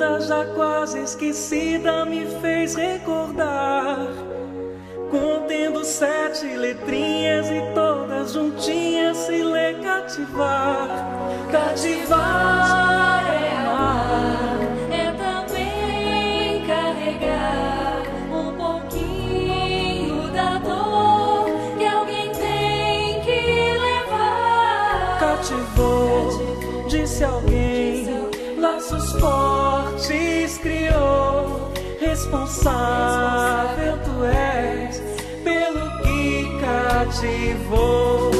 linda, já quase esquecida, me fez recordar. Contendo 7 letrinhas e todas juntinhas se lê cativar. Cativar é amar, é também carregar um pouquinho da dor que alguém tem que levar. Cativou, disse alguém, laços fortes criou. Responsável tu és pelo que cativou.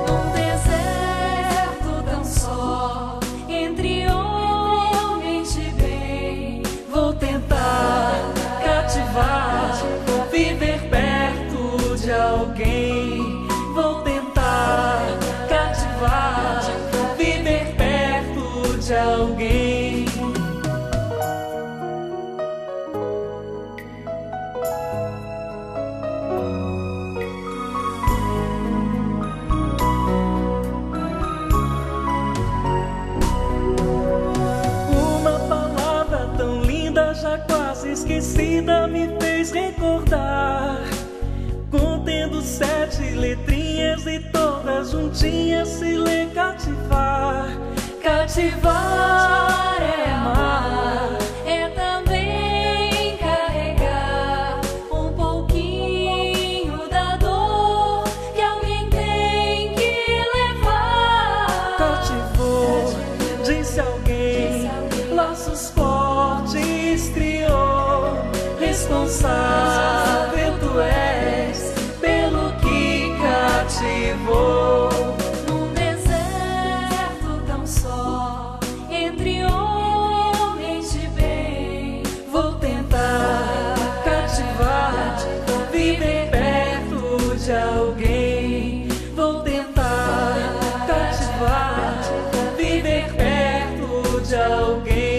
Num deserto tão só, entre homens de bem, Vou tentar cativar, viver perto de alguém. Vou tentar cativar, viver perto de alguém. Já quase esquecida, me fez recordar. Contendo 7 letrinhas e todas juntinhas se lê cativar. Cativar é amar, é também carregar um pouquinho da dor que alguém tem que levar. Cativou, disse alguém, laços fortes criou. Responsável tu és pelo que cativou. Num deserto tão só, entre homens de bem, Vou tentar cativar, viver perto de alguém. Vou tentar cativar, viver perto de alguém.